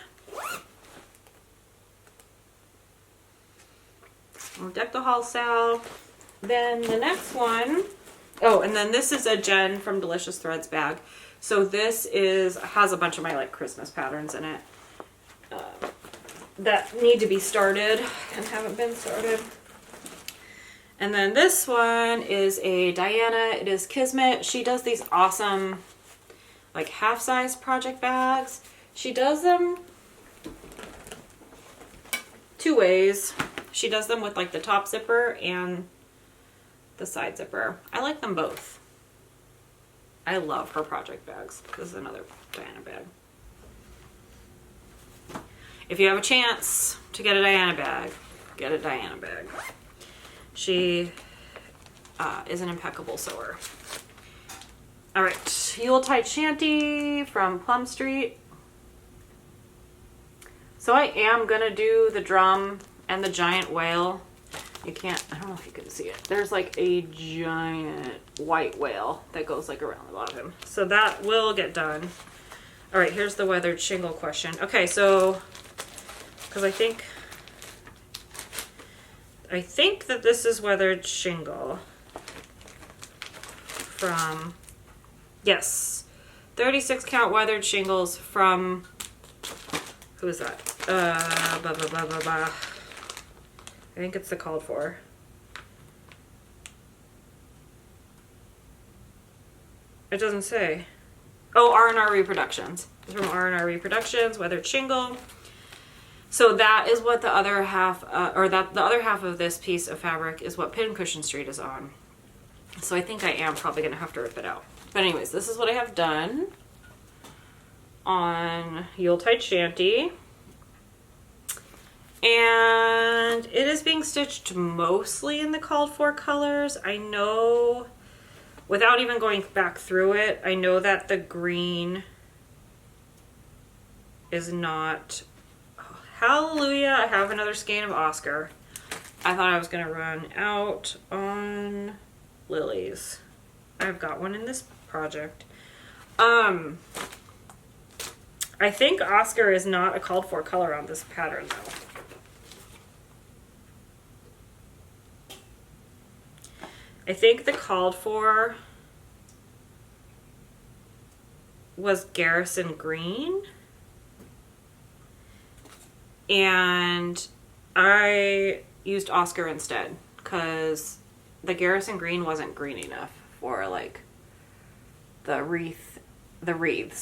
I'll deck the hall sale. Then the next one, oh, and then this is a Jen from Delicious Threads bag. So this has a bunch of my like Christmas patterns in it that need to be started and haven't been started. And then this one is a Diana. It is Kismet. She does these awesome like half-size project bags. She does them two ways. She does them with like the top zipper and the side zipper. I like them both. I love her project bags. This is another Diana bag. If you have a chance to get a Diana bag, get a Diana bag. She is an impeccable sewer. All right, Yuletide Shanty from Plum Street. So I am gonna do the drum and the giant whale. You can't, I don't know if you can see it. There's like a giant white whale that goes like around the bottom. So that will get done. All right, here's the weathered shingle question. Okay, so, because I think that this is weathered shingle from, yes, 36 count weathered shingles from, who is that? I think it's the called for. It doesn't say. Oh, R&R Reproductions. It's from R&R Reproductions, weathered shingle. So that is what the other half, the other half of this piece of fabric is what Pincushion Street is on. So I think I am probably gonna have to rip it out. But anyways, this is what I have done on Yuletide Shanty. And it is being stitched mostly in the called for colors. I know, without even going back through it, I know that the green is not, oh, hallelujah, I have another skein of Oscar. I thought I was gonna run out on lilies. I've got one in this project. I think Oscar is not a called for color on this pattern though. I think the called for was Garrison Green. And I used Oscar instead because the Garrison Green wasn't green enough for like the wreaths,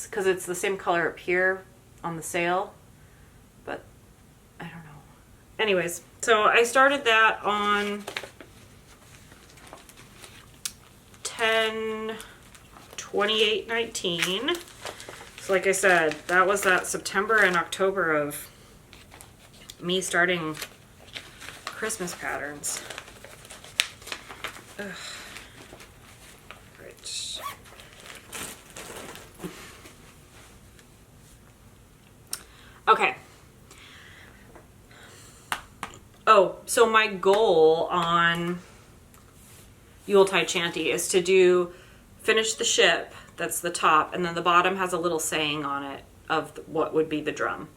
because it's the same color up here on the sail, but I don't know. Anyways, so I started that on 10/28/19. So like I said, that was that September and October of me starting Christmas patterns. Ugh. Right. Okay. Oh, so my goal on Yuletide Shanty is to finish the ship, that's the top, and then the bottom has a little saying on it of what would be the drum.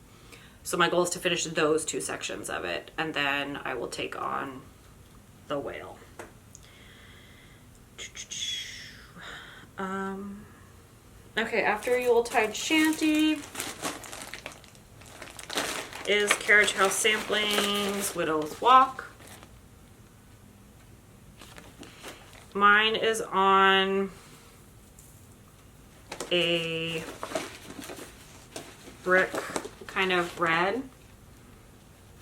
So my goal is to finish those two sections of it, and then I will take on the whale. Okay, after Yuletide Shanty is Carriage House Samplings, Widow's Walk. Mine is on a brick kind of red,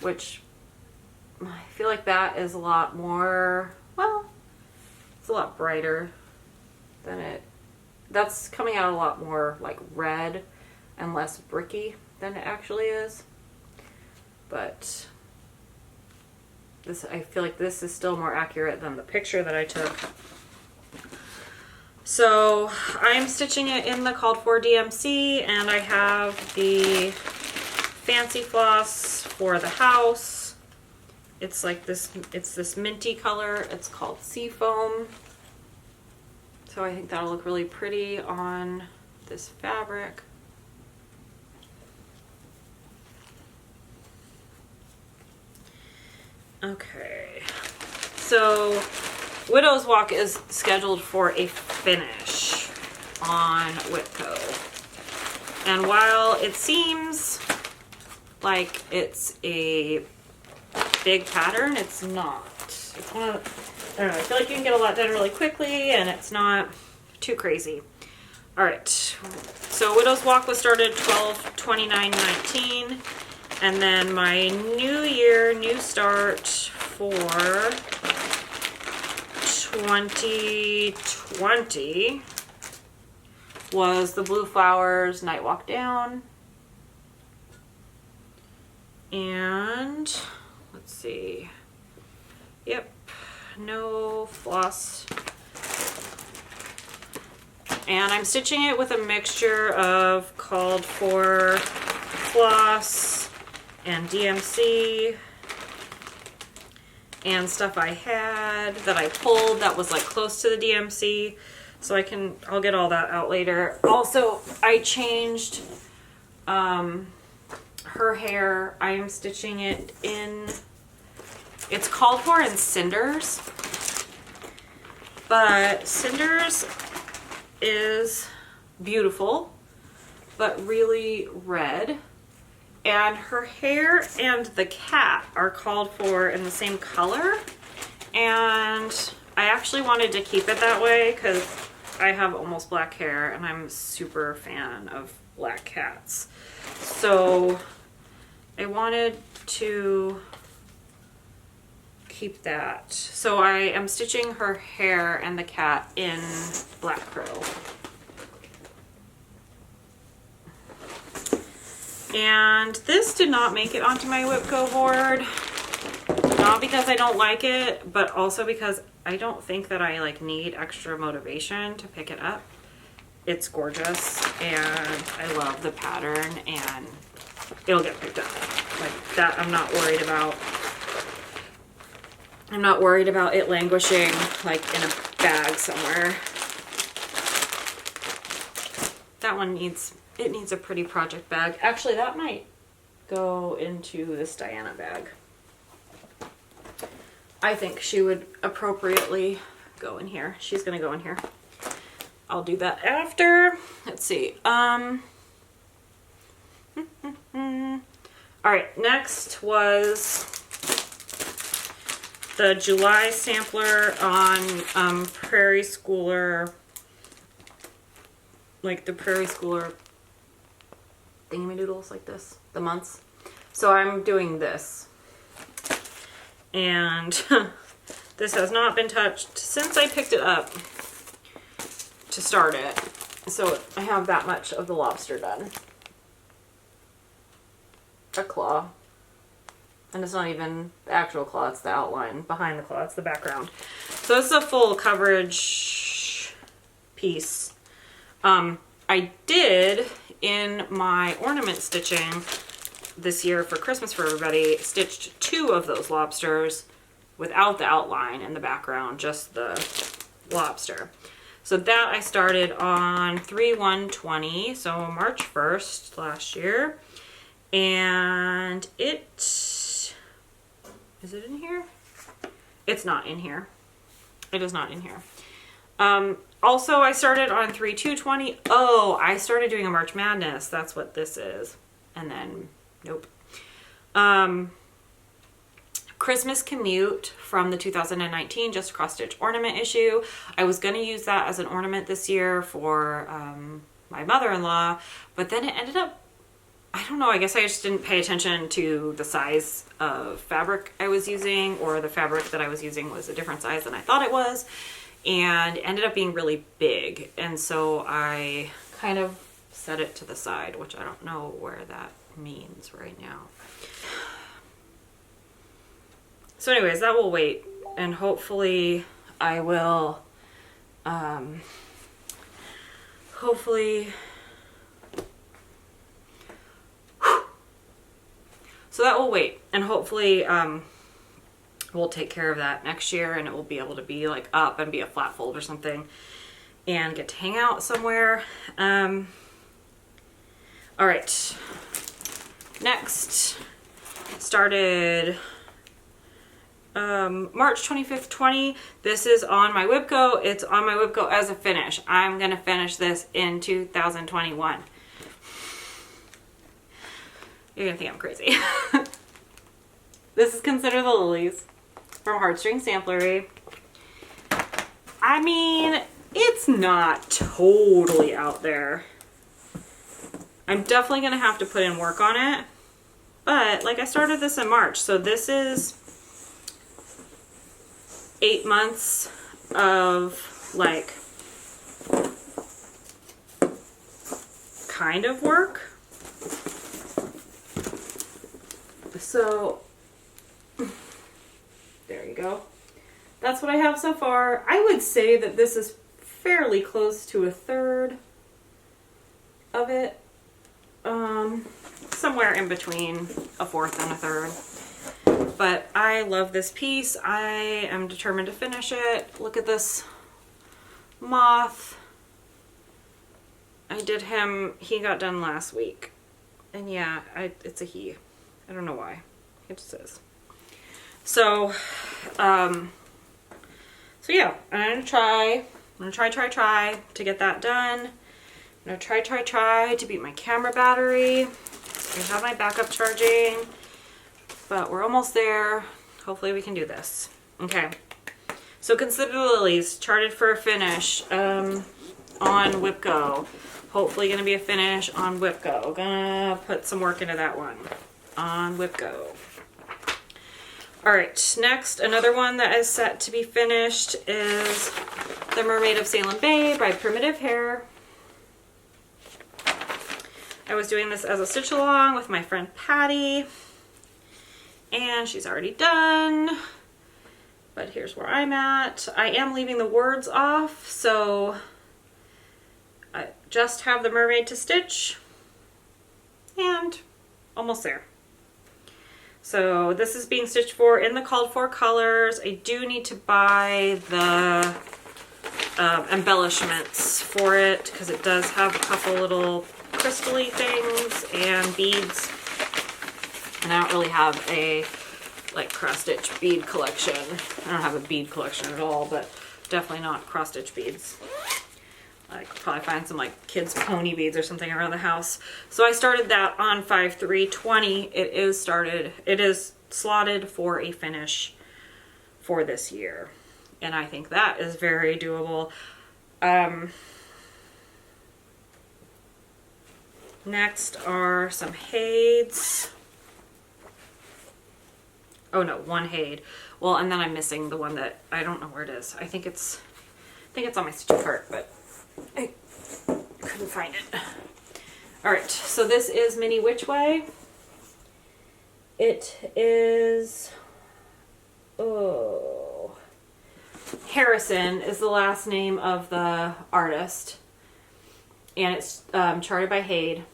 which I feel like that is a lot more, well, it's a lot brighter than it. That's coming out a lot more like red and less bricky than it actually is. But this, I feel like this is still more accurate than the picture that I took. So I'm stitching it in the called for DMC, and I have the fancy floss for the house. It's like this, it's this minty color. It's called Seafoam. So I think that'll look really pretty on this fabric. Okay, so Widow's Walk is scheduled for a finish on WIPGO. And while it seems like it's a big pattern, it's not. It's one of, I don't know, I feel like you can get a lot done really quickly and it's not too crazy. All right, so Widow's Walk was started 12/29/19. And then my new year, new start for 2020 was the Blue Flowers Night Walk Down. And let's see. Yep, no floss. And I'm stitching it with a mixture of called for floss and DMC and stuff I had that I pulled that was like close to the DMC, so I'll get all that out later. Also, I changed her hair. I'm stitching it in, it's called for in Cinders, but Cinders is beautiful but really red. And her hair and the cat are called for in the same color. And I actually wanted to keep it that way because I have almost black hair and I'm a super fan of black cats. So I wanted to keep that. So I am stitching her hair and the cat in black crow. And this did not make it onto my WIPGO board, not because I don't like it, but also because I don't think that I like need extra motivation to pick it up. It's gorgeous and I love the pattern and it'll get picked up. Like that, I'm not worried about. I'm not worried about it languishing like in a bag somewhere. That one needs a pretty project bag. Actually, that might go into this Diana bag. I think she would appropriately go in here. She's gonna go in here. I'll do that after. Let's see. All right, next was the July sampler on Prairie Schooler, like the Prairie Schooler thingy-doodles like this, the months. So I'm doing this. And this has not been touched since I picked it up to start it. So I have that much of the lobster done. A claw. And it's not even the actual claw, it's the outline behind the claw, it's the background. So this is a full coverage piece. I did, in my ornament stitching this year for Christmas for everybody, stitched 2 of those lobsters without the outline in the background, just the lobster. So that I started on 3/1/20, so March 1st last year. And it, is it in here? It's not in here. It is not in here. Also, I started on 3/2/20. Oh, I started doing a March Madness. That's what this is. And then, nope. Christmas Commute from the 2019 Just Cross Stitch ornament issue. I was going to use that as an ornament this year for my mother-in-law, but then it ended up, I don't know, I guess I just didn't pay attention to the size of fabric I was using, or the fabric that I was using was a different size than I thought it was, and it ended up being really big. And so I kind of set it to the side, which I don't know where that means right now. So anyways, that will wait, and hopefully I will, so that will wait, and hopefully we'll take care of that next year, and it will be able to be like up and be a flat fold or something, and get to hang out somewhere. All right, next started March 25th, 20. This is on my WIPGO. It's on my WIPGO as a finish. I'm gonna finish this in 2021. You're gonna think I'm crazy. This is Consider the Lilies from Heartstring Samplery. I mean, it's not totally out there. I'm definitely gonna have to put in work on it, but like I started this in March, so this is 8 months of like kind of work. So there you go. That's what I have so far. I would say that this is fairly close to a third of it. Somewhere in between a fourth and a third. But I love this piece. I am determined to finish it. Look at this moth. I did him, he got done last week. And yeah, it's a he. I don't know why. It just is. So, so yeah, I'm gonna try to get that done. I'm gonna try to beat my camera battery. I have my backup charging, but we're almost there. Hopefully we can do this. Okay. So Consider the Lilies, charted for a finish on WIPGO. Hopefully gonna be a finish on WIPGO. Gonna put some work into that one on WIPGO. All right, next, another one that is set to be finished is The Mermaid of Salem Bay by Primitive Hair. I was doing this as a stitch along with my friend Patty, and she's already done, but here's where I'm at. I am leaving the words off, so I just have the mermaid to stitch, and almost there. So this is being stitched for in the called for colors. I do need to buy the embellishments for it because it does have a couple little crystal-y things and beads. And I don't really have a like cross-stitch bead collection. I don't have a bead collection at all, but definitely not cross-stitch beads. I could probably find some like kids pony beads or something around the house. So I started that on 5/3/20. It is slotted for a finish for this year. And I think that is very doable. Next are some Hades. Oh no, one Hade. Well, and then I'm missing the one that I don't know where it is. I think it's on my stitch cart, but I couldn't find it. All right, so this is Mini Which Way. It is, Harrison is the last name of the artist, and it's charted by Hade,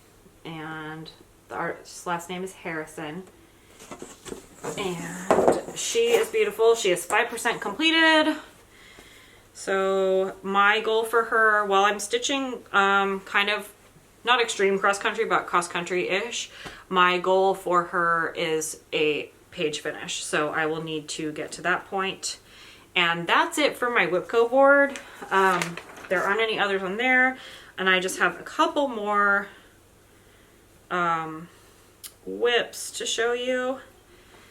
and the artist's last name is Harrison, and she is beautiful. She is 5% completed. So my goal for her while I'm stitching, kind of not extreme cross country, but cross country-ish, my goal for her is a page finish. So I will need to get to that point. And that's it for my WIPGO board. There aren't any others on there. And I just have a couple more WIPs to show you.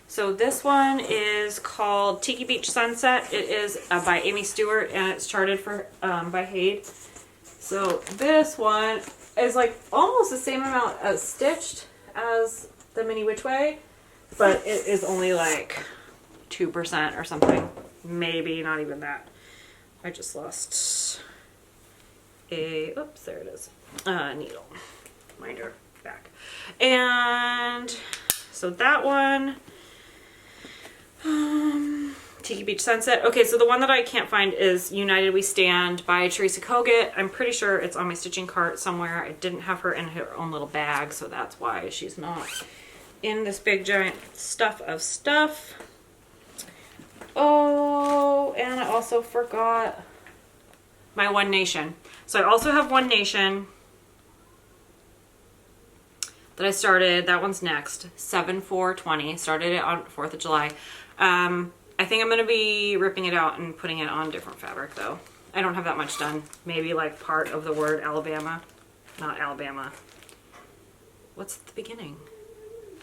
So this one is called Tiki Beach Sunset. It is by Amy Stewart, and it's charted for by Hade. So this one is like almost the same amount as stitched as the Mini Which Way, but it is only like 2% or something. Maybe not even that. I just lost a, oops, there it is, needle. Minder. back. And so that one, Tiki Beach Sunset. Okay, so the one that I can't find is United We Stand by Teresa Kogut. I'm pretty sure it's on my stitching cart somewhere. I didn't have her in her own little bag, so that's why she's not in this big giant stuff of stuff. Oh, and I also forgot my One Nation. So I also have One Nation that I started. That one's next. 7/4/20. Started it on 4th of July. I think I'm going to be ripping it out and putting it on different fabric though. I don't have that much done. Maybe like part of the word Alabama. Not Alabama. What's at the beginning?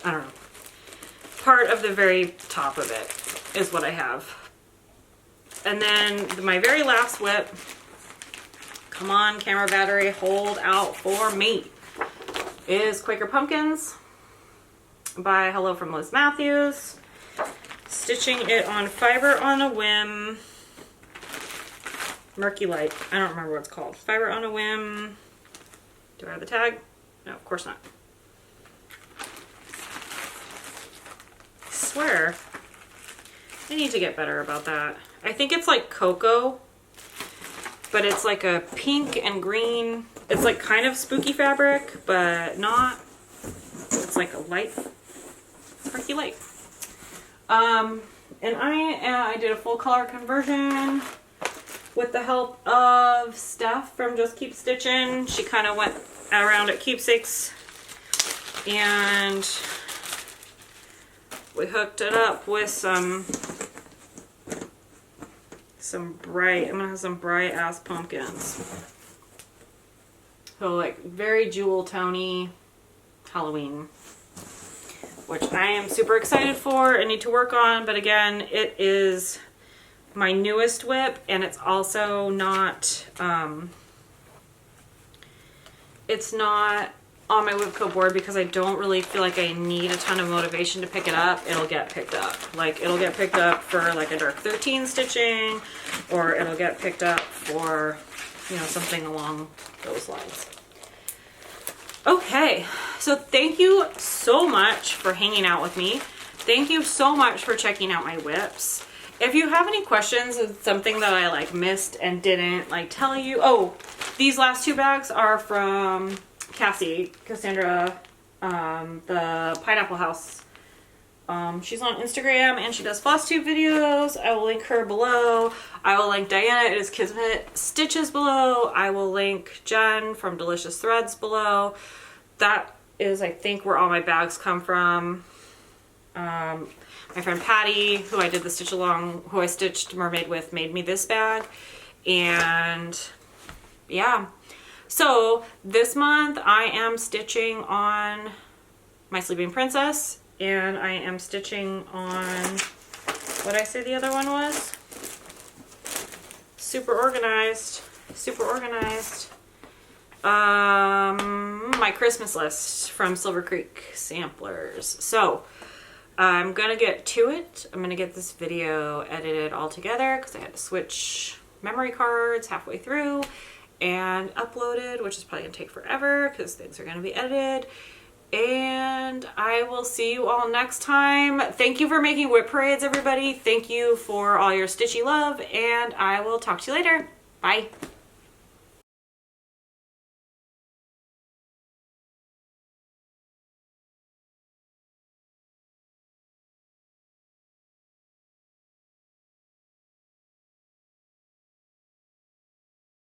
I don't know. Part of the very top of it is what I have. And then my very last WIP. Come on, camera battery, hold out for me. Is Quaker Pumpkins by Hello from Liz Matthews. Stitching it on Fiber on a Whim. Murky Light. I don't remember what it's called. Fiber on a Whim. Do I have the tag? No, of course not. I swear. I need to get better about that. I think it's like cocoa, but it's like a pink and green. It's like kind of spooky fabric, but not. It's like a light, sparky light. And I did a full color conversion with the help of Steph from Just Keep Stitching. She kind of went around at Keepsakes and we hooked it up with some bright, I'm gonna have some bright ass pumpkins. So like very jewel tony Halloween, which I am super excited for and need to work on. But again, it is my newest WIP and it's also not, it's not on my WIPGO board because I don't really feel like I need a ton of motivation to pick it up. It'll get picked up. Like it'll get picked up for like a Dark 13 stitching, or it'll get picked up for, you know, something along those lines. Okay, so thank you so much for hanging out with me. Thank you so much for checking out my WIPs. If you have any questions, it's something that I like missed and didn't like tell you. Oh, these last two bags are from Cassandra, the Pineapple House. She's on Instagram and she does Flosstube videos. I will link her below. I will link Diana, It Is Kismet Stitches below. I will link Jen from Delicious Threads below. That is, I think, where all my bags come from. My friend Patty, who I did the stitch along, who I stitched Mermaid with, made me this bag. And yeah. So this month I am stitching on My Sleeping Princess, and I am stitching on, what did I say the other one was? Super organized, super organized. My Christmas list from Silver Creek Samplers. So I'm gonna get to it. I'm gonna get this video edited all together because I had to switch memory cards halfway through and uploaded, which is probably gonna take forever because things are gonna be edited. And I will see you all next time. Thank you for making WIP parades, everybody. Thank you for all your stitchy love, and I will talk to you later. Bye.